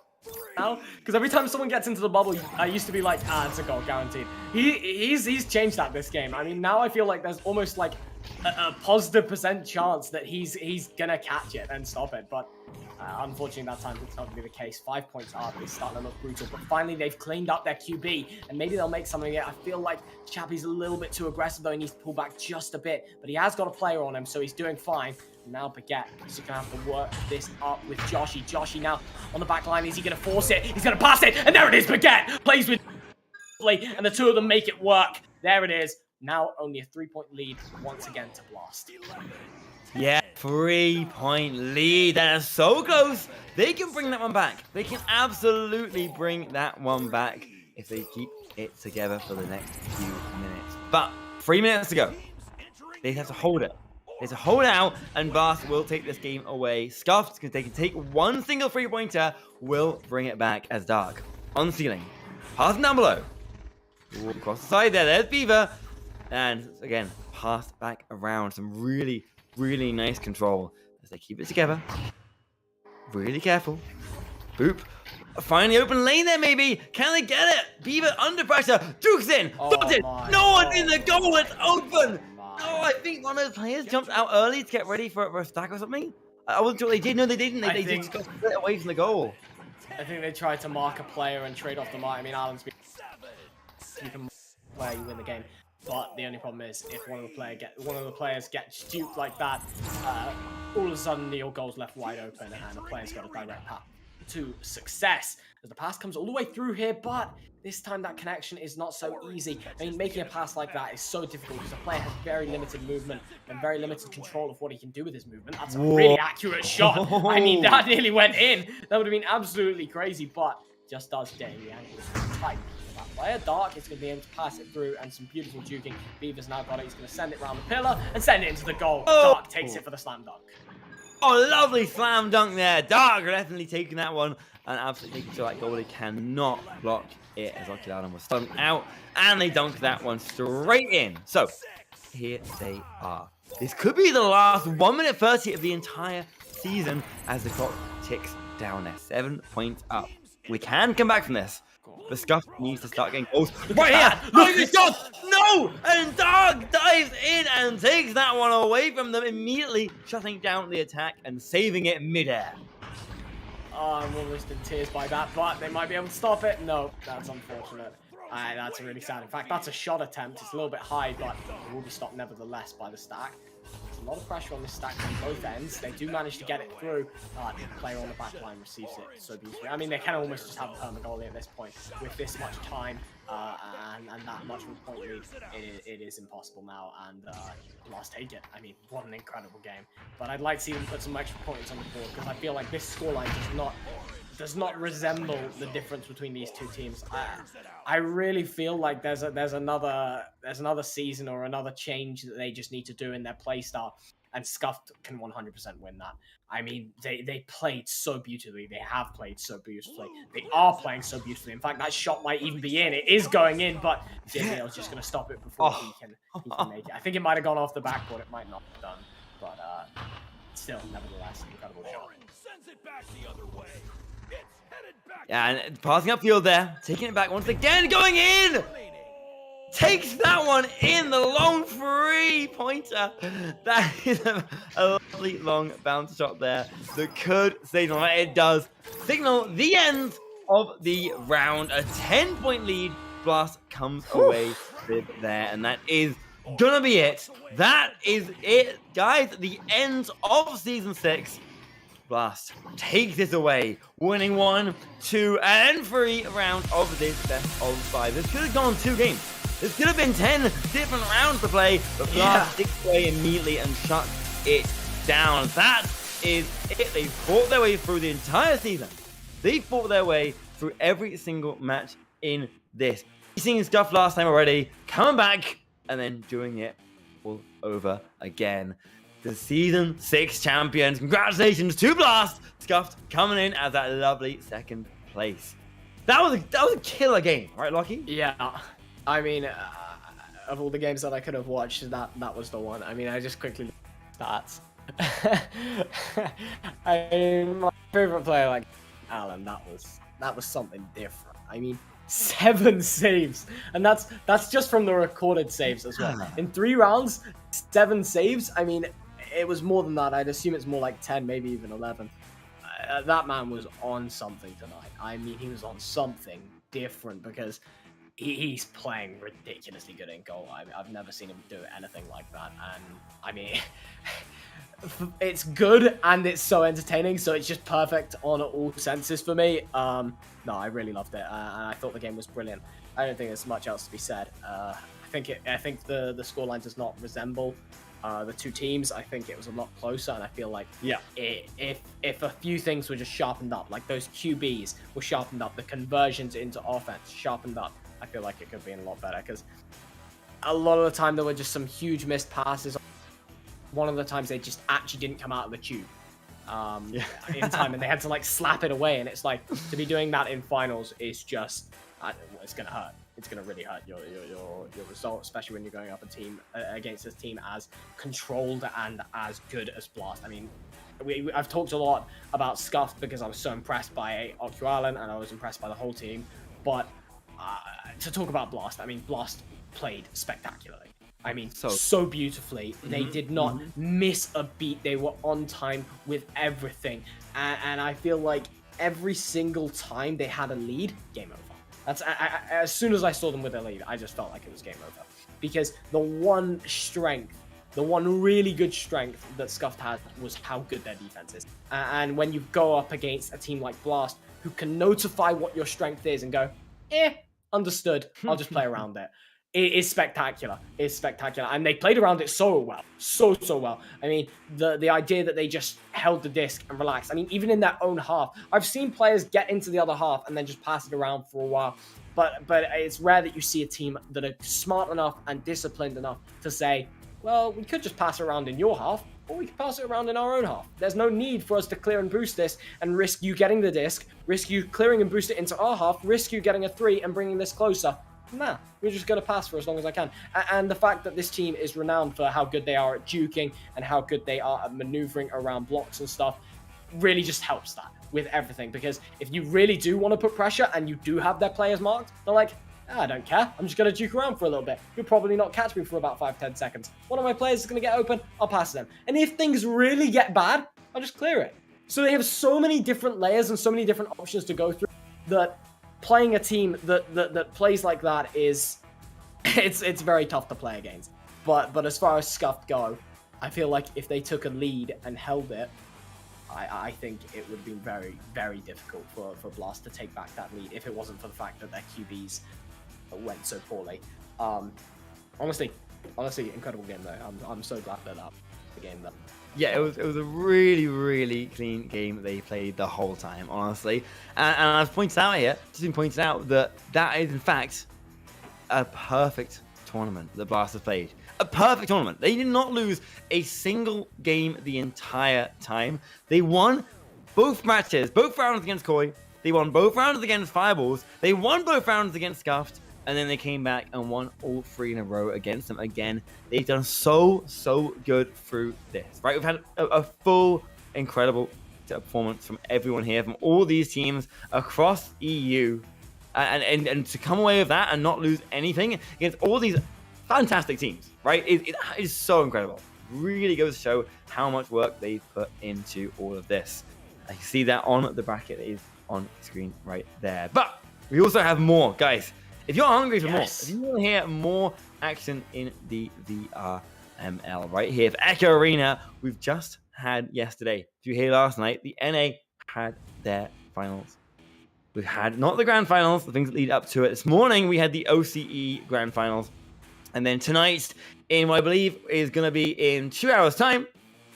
now, because every time someone gets into the bubble, I used to be like, it's a goal, guaranteed. He's changed that this game. I mean, now I feel like there's almost like a positive % chance that he's gonna catch it and stop it, but unfortunately that time it's not gonna be the case. 5 points up is starting to look brutal, but finally they've cleaned up their QB, and maybe they'll make something of it. I feel like Chappie's a little bit too aggressive though. He needs to pull back just a bit, but he has got a player on him, so he's doing fine. Now Baguette is going to have to work this up with Joshy. Joshy now on the back line. Is he going to force it? He's going to pass it. And there it is. Baguette plays with and the two of them make it work. There it is. Now only a 3-point lead once again to Blast. Yeah, 3-point lead. That is so close. They can bring that one back. They can absolutely bring that one back if they keep it together for the next few minutes. But 3 minutes to go. They have to hold it. It's a hold out, and Blast will take this game away. Scuffed, because they can take one single 3-pointer, will bring it back as Dark. On the ceiling. Passing down below. Ooh, across the side there, there's Beaver. And again, passed back around. Some really, really nice control as they keep it together. Really careful. Boop. Finally open lane there, maybe. Can they get it? Beaver under pressure. Dukes in. No one in the goal. It's open. Oh, I think one of the players jumped out early to get ready for a stack or something. I wasn't sure they did. No, they didn't. They just got split away from the goal. I think they tried to mark a player and trade off the mark. I mean, Alan's been... You can where you win the game. But the only problem is if one of the players gets duped like that, all of a sudden your goal's left wide open and the player's got a direct path to success. As the pass comes all the way through here, but this time that connection is not so easy. I mean, making a pass like that is so difficult because the player has very limited movement and very limited control of what he can do with his movement. That's a really accurate shot. I mean, that nearly went in. That would have been absolutely crazy, but just does stay. The angle is tight. That player, Dark, is going to be able to pass it through, and some beautiful juking. Beaver's now got it. He's going to send it around the pillar and send it into the goal. Dark takes it for the slam dunk. Oh, lovely slam dunk there. Dark definitely taking that one and absolutely making sure that goalie cannot block it as Lucky Adam was stunned out. And they dunk that one straight in. So, here they are. This could be the last 1 minute 30 of the entire season as the clock ticks down there. 7 points up. We can come back from this. The Scuff needs to start getting goals. Right here! Look at this shot! No! And Dark dives in and takes that one away from them, immediately shutting down the attack and saving it midair. Oh, I'm almost in tears by that, but they might be able to stop it. No, that's unfortunate. That's really sad. In fact, that's a shot attempt. It's a little bit high, but it will be stopped nevertheless by the stack. There's a lot of pressure on this stack on both ends. They do manage to get it through. The player on the back line receives it so beautifully. I mean, they can almost just have a perma goalie at this point. With this much time and that much of a point lead, it is impossible now. And Blast take it. I mean, what an incredible game. But I'd like to see them put some extra points on the board because I feel like this scoreline does not resemble the difference between these two teams. I really feel like there's another season or another change that they just need to do in their play style, and Scuffed can 100% win that. I mean, they played so beautifully. They have played so beautifully. They are playing so beautifully. In fact, that shot might even be in. It is going in, but JBL's just going to stop it before he can make it. I think it might have gone off the backboard. It might not have done, but still, nevertheless, incredible shot. Sends it back the other way. Yeah, and passing upfield there, taking it back once again, going in! Takes that one in, the long 3-pointer. That is a lovely long bounce shot there that could signal, it does signal the end of the round. A 10-point lead Blast comes away with there, and that is gonna be it. That is it, guys. The end of Season 6. Blast take this away, winning 1, 2, and 3 rounds of this best of 5. This could have gone 2 games. This could have been 10 different rounds to play, but Blast sticks away immediately and shuts it down. That is it. They fought their way through the entire season. They fought their way through every single match in this. Seeing Scuff last time already, coming back, and then doing it all over again. The Season 6 champions. Congratulations to Blast. Scuffed coming in as that lovely 2nd place. That was a killer game, right, Lockie? Yeah. I mean, of all the games that I could have watched, that was the one. I mean, I just quickly stats. My favorite player, like Alan, that was something different. I mean, 7 saves, and that's just from the recorded saves as well. In 3 rounds, 7 saves. I mean, it was more than that. I'd assume it's more like 10, maybe even 11. That man was on something tonight. I mean, he was on something different because he's playing ridiculously good in goal. I've never seen him do anything like that. And I mean, it's good and it's so entertaining. So it's just perfect on all senses for me. No, I really loved it. And I thought the game was brilliant. I don't think there's much else to be said. I think the scoreline does not resemble the 2 teams. I think it was a lot closer, and I feel like if a few things were just sharpened up, like those QBs were sharpened up, the conversions into offense sharpened up, I feel like it could be a lot better, because a lot of the time there were just some huge missed passes. One of the times they just actually didn't come out of the tube in time, and they had to like slap it away, and it's like, to be doing that in finals is just, it's gonna hurt. It's going to really hurt your result, especially when you're going up against a team as controlled and as good as Blast. I mean, I've talked a lot about Scuffed because I was so impressed by Echo Arena, and I was impressed by the whole team. But to talk about Blast, I mean, Blast played spectacularly. I mean, so beautifully. They did not miss a beat. They were on time with everything. And I feel like every single time they had a lead, game over. That's as soon as I saw them with a lead, I just felt like it was game over. Because the one really good strength that Scuffed had was how good their defense is. And when you go up against a team like Blast, who can notify what your strength is and go, understood, I'll just play around it. It is spectacular. It's spectacular. And they played around it so well. So well. I mean, the idea that they just held the disc and relaxed. I mean, even in their own half. I've seen players get into the other half and then just pass it around for a while. But it's rare that you see a team that are smart enough and disciplined enough to say, well, we could just pass it around in your half, or we could pass it around in our own half. There's no need for us to clear and boost this and risk you getting the disc, risk you clearing and boost it into our half, risk you getting a 3 and bringing this closer. Nah, we're just going to pass for as long as I can. And the fact that this team is renowned for how good they are at juking and how good they are at maneuvering around blocks and stuff really just helps that with everything. Because if you really do want to put pressure and you do have their players marked, they're like, I don't care. I'm just going to juke around for a little bit. You'll probably not catch me for about 5-10 seconds. One of my players is going to get open. I'll pass them. And if things really get bad, I'll just clear it. So they have so many different layers and so many different options to go through that playing a team that plays like that is, it's very tough to play against. But as far as Scuffed go, I feel like if they took a lead and held it, I think it would have been very, very difficult for Blast to take back that lead if it wasn't for the fact that their QBs went so poorly. Honestly, incredible game though. I'm so glad that the game though. Yeah, it was a really, really clean game they played the whole time, honestly. And I've pointed out here, just been pointed out that is in fact a perfect tournament that Blast has played. A perfect tournament. They did not lose a single game the entire time. They won both matches, both rounds against Koi. They won both rounds against Fireballs. They won both rounds against Scuffed. And then they came back and won all 3 in a row against them. Again, they've done so good through this, right? We've had a full, incredible performance from everyone here, from all these teams across EU. And to come away with that and not lose anything against all these fantastic teams, right? It is so incredible. Really goes to show how much work they've put into all of this. I see that on the bracket that is on screen right there. But we also have more, guys. If you're hungry for Yes. more, if you want to hear more action in the VRML right here for Echo Arena, we've just had yesterday. If you hear last night, the NA had their finals. We've had not the grand finals, the things that lead up to it. This morning we had the OCE grand finals. And then tonight, in what I believe is going to be in 2 hours' time,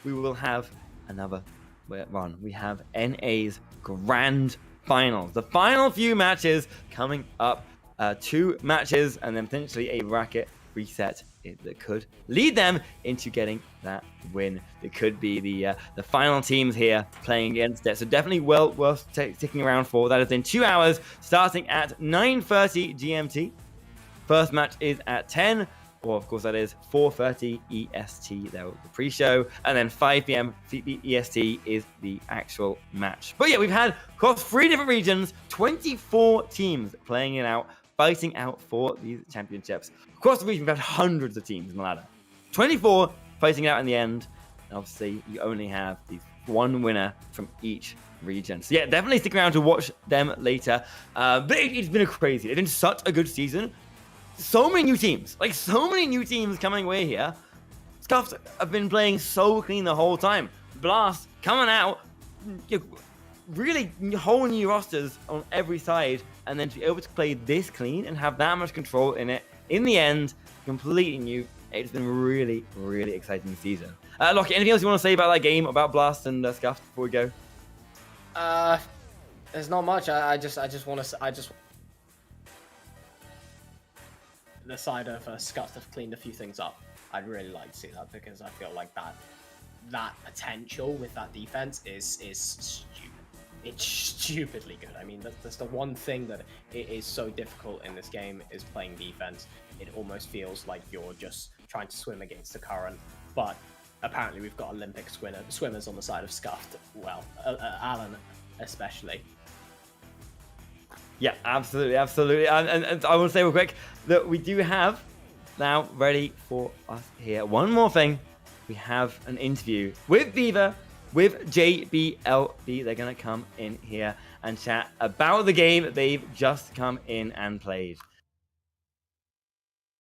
we will have another run. We have NA's grand finals. The final few matches coming up. 2 matches and then potentially a bracket reset that could lead them into getting that win. It could be the final teams here playing against it. So definitely worth sticking around for. That is in 2 hours, starting at 9:30 GMT. First match is at 10. Or, of course, that is 4:30 EST, there was the pre-show. And then 5 p.m. EST is the actual match. But yeah, we've had across 3 different regions, 24 teams playing it out, fighting out for these championships. Across the region, we've had hundreds of teams in the ladder. 24 fighting out in the end. And obviously, you only have the 1 winner from each region. So yeah, definitely stick around to watch them later. But it's been crazy. It's been such a good season. So many new teams, coming away here. Scuffed have been playing so clean the whole time. Blast coming out, really whole new rosters on every side, and then to be able to play this clean and have that much control in it, in the end, completely new. It's been really, really exciting season. Lockie, anything else you want to say about that game, about Blast and Scuffed before we go? There's not much. I just want to. The side of Scuffed have cleaned a few things up. I'd really like to see that because I feel like that potential with that defense is stupid. It's stupidly good. I mean, that's the one thing that it is so difficult in this game is playing defense. It almost feels like you're just trying to swim against the current. But apparently we've got Olympic swimmers on the side of Scuffed. Well, Alan especially. Yeah, absolutely. And I want to say real quick that we do have now ready for us here. One more thing. We have an interview with Viva, with JBLB. They're going to come in here and chat about the game they've just come in and played.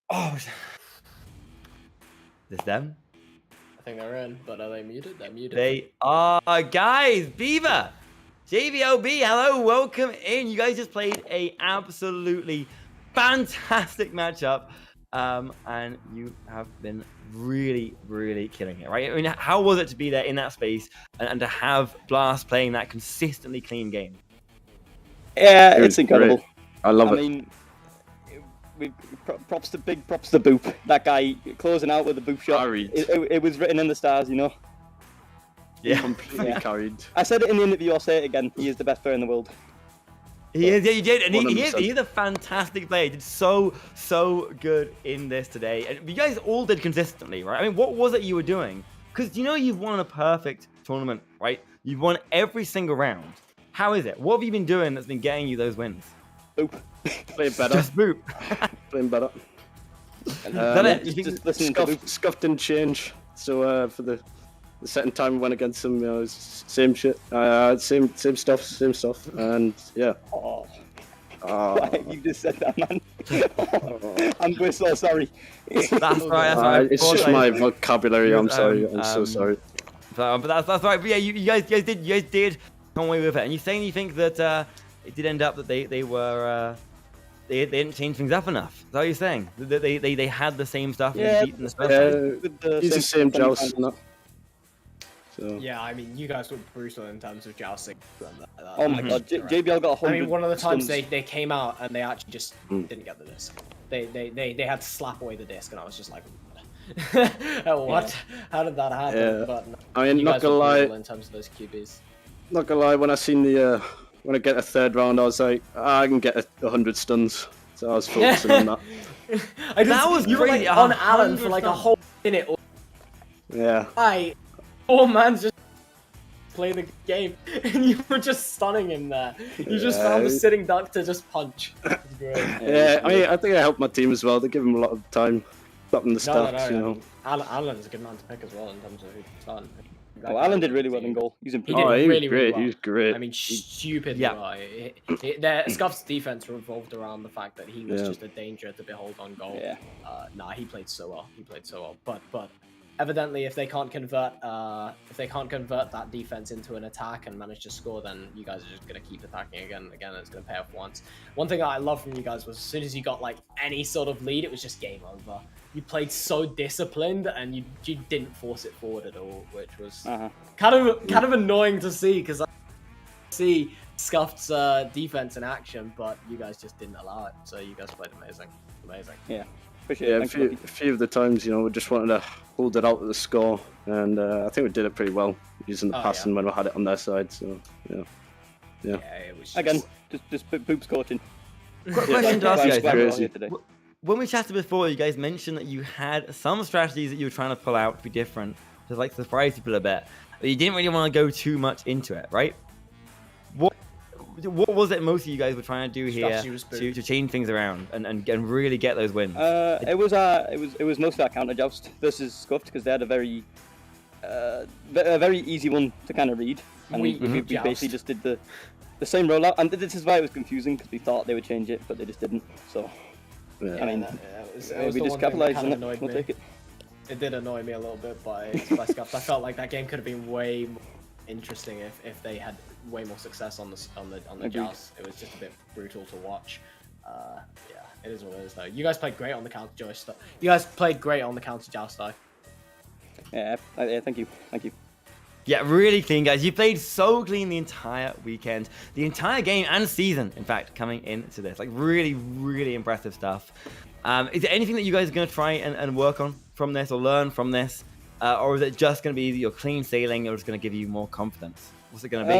Oh, this them? I think they're in, but are they muted? They're muted. They are, guys. Viva, JBLB, hello, welcome in. You guys just played a absolutely fantastic matchup, and you have been really, really killing it, right? I mean, how was it to be there in that space and to have Blast playing that consistently clean game? Yeah, it's incredible. Great. I love it. I mean, props to Boop. That guy closing out with the Boop shot. Carried. It was written in the stars, you know. Yeah, Completely carried. I said it in the interview. I'll say it again. He is the best player in the world. he is. Yeah, you did, and $100%. he's a fantastic player. He did so good in this today, and you guys all did consistently, right? I mean, what was it you were doing? Because you've won a perfect tournament, right? You've won every single round. How is it? What have you been doing that's been getting you those wins? Boop. Playing better. Just Boop. Playing better. That it? You think Just listening to Boop. Scuff didn't change. So for the second time we went against him, it's same shit. Same stuff. And yeah. Oh. You just said that, man. I'm so sorry. That's right. It's just my vocabulary. I'm sorry. I'm so sorry. But that's right. But yeah, you guys did come away with it. And you're saying you think that it did end up that they didn't change things up enough. Is that what you're saying? That they had the same stuff and beat in the first place? He's the same joust. So. Yeah, I mean, you guys were brutal in terms of jousting. Oh my god, JBL got 100. I mean, one of the times stuns. they came out and they actually just didn't get the disc. They had to slap away the disc, and I was just like, what? Yeah. How did that happen? Yeah. But no, I mean, you not guys gonna were lie. brutal in terms of those QBs. Not gonna lie, when I seen the when I get a third round, I was like, I can get 100 stuns. So I was focusing on that. That was you were crazy. like on Alan for like a whole minute. Yeah. Poor man's just play the game, and you were just stunning him there. You just found the sitting duck to just punch. It's great. Yeah, I mean, I think I helped my team as well. They give him a lot of time. stopping the stats, you know. Alan's a good man to pick as well in terms of who's starting. Oh, Alan did really well in goal. He's He improved. did Oh, he was really, really great. well. He was great. I mean, stupidly Yeah. well. Scuff's defense revolved around the fact that he was Yeah. just a danger to behold on goal. Yeah. He played so well. He played so well. But evidently, if they can't convert that defense into an attack and manage to score, then you guys are just gonna keep attacking again. It's gonna pay off once. One thing I love from you guys was as soon as you got like any sort of lead, it was just game over. You played so disciplined and you didn't force it forward at all, which was kind of annoying to see because I see Scuffed's defense in action, but you guys just didn't allow it. So you guys played amazing. Yeah. Appreciate Yeah, it. a few of the times, you know, we just wanted to hold it out at the score, and I think we did it pretty well using the passing when we had it on their side. So yeah. It was just... Again, just Boop's coaching. Question to ask you Glad we're all guys. here today. When we chatted before, you guys mentioned that you had some strategies that you were trying to pull out to be different, to like surprise people a bit. But you didn't really want to go too much into it, right? What was it most of you guys were trying to do here to change things around and really get those wins? It was mostly our counter joust versus Scuffed because they had a very easy one to kind of read, and we basically just did the same rollout. And this is why it was confusing because we thought they would change it, but they just didn't. So I mean, we just capitalized on it. We'll take it. It did annoy me a little bit by Scuffed. I felt like that game could have been way more interesting if they had way more success on the joust. It was just a bit brutal to watch. It is what it is though. You guys played great on the counter joust. You guys played great on the counter joust though. Yeah, thank you. Yeah, really clean, guys. You played so clean the entire weekend, the entire game and season, in fact, coming into this. Like, really, really impressive stuff. Is there anything that you guys are going to try and work on from this or learn from this? Or is it just going to be your clean sailing or it's going to give you more confidence? What's it going to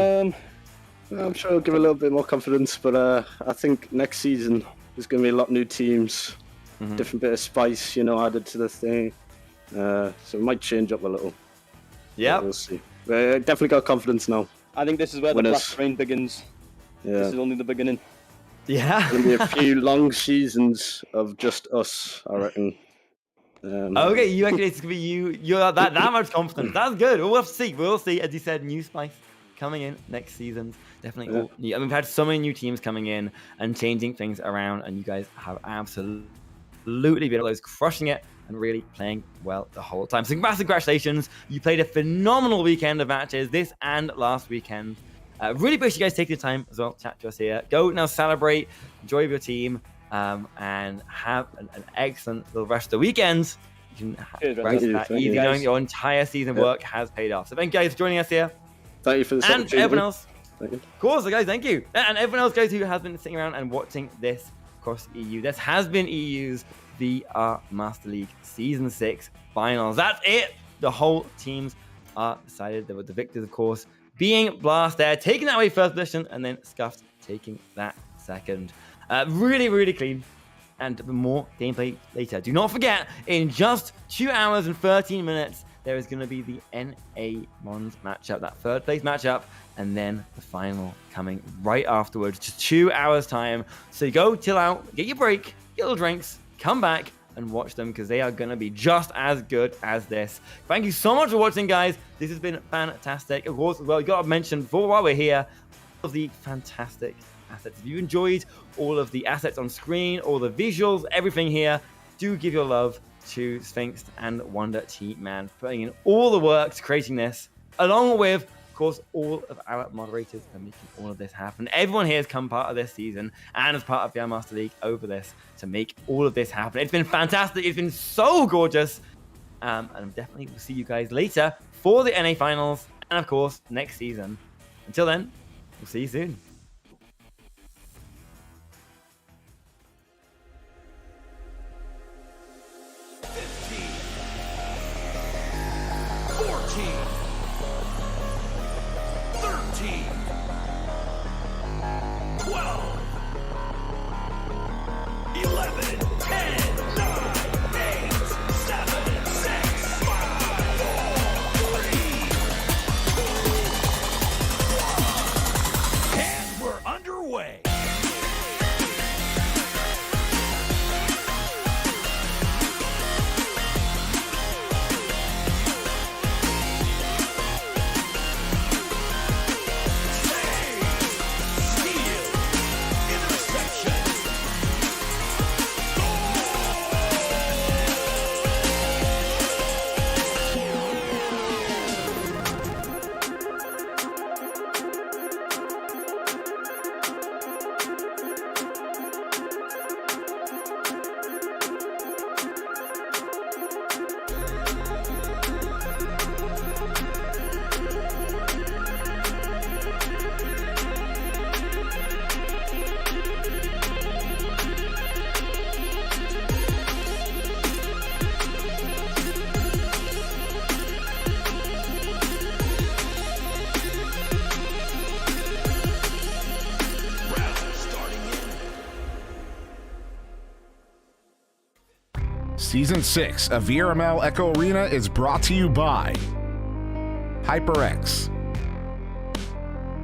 be? I'm sure it'll give a little bit more confidence, but I think next season there's going to be a lot of new teams, different bit of spice, you know, added to the thing. So it might change up a little. Yeah, we'll see. But definitely got confidence now. I think this is where the black train begins. Yeah. This is only the beginning. Yeah. There'll be a few long seasons of just us, I reckon. Okay, you reckon it's gonna be you're that much confidence. That's good. We'll have to see. We'll see. As you said, new spice coming in next season. Definitely all new. I mean, we've had so many new teams coming in and changing things around, and you guys have absolutely been those crushing it and really playing well the whole time. So massive congratulations. You played a phenomenal weekend of matches this and last weekend. Really appreciate you guys taking the time as well to chat to us here. Go now celebrate, enjoy with your team, and have an excellent little rest of the weekend. You can rest that easy knowing your entire season work has paid off. So thank you guys for joining us here. Thank you for this and opportunity. everyone else. Thank you. Of course, guys, thank you. And everyone else, guys, who has been sitting around and watching this across EU. This has been EU's VR Master League Season 6 Finals. That's it. The whole teams are decided. There were the victors, of course, being Blast there, taking that away first position, and then Scuffed taking that second. Really, really clean. And more gameplay later. Do not forget, in just 2 hours and 13 minutes, there is going to be the NA Mons matchup, that third place matchup, and then the final coming right afterwards, just 2 hours time. So you go chill out, get your break, get little drinks, come back and watch them because they are going to be just as good as this. Thank you so much for watching, guys. This has been fantastic. Of course, as well, you got to mention before while we're here, all of the fantastic assets. If you enjoyed all of the assets on screen, all the visuals, everything here, do give your love to Sphinx and Wonder T-Man, putting in all the work to creating this, along with, of course, all of our moderators and making all of this happen. Everyone here has come part of this season and as part of the Master League over this to make all of this happen. It's been fantastic. It's been so gorgeous. And definitely will see you guys later for the NA Finals and, of course, next season. Until then, we'll see you soon. 5, 4, 3, 2, 1. And we're underway. Season 6 of VRML Echo Arena is brought to you by HyperX,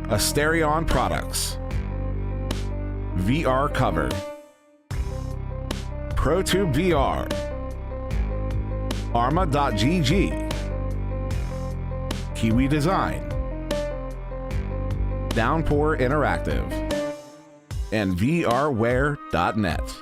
Asterion Products, VR Cover, ProTube VR, Arma.gg, Kiwi Design, Downpour Interactive, and VRware.net.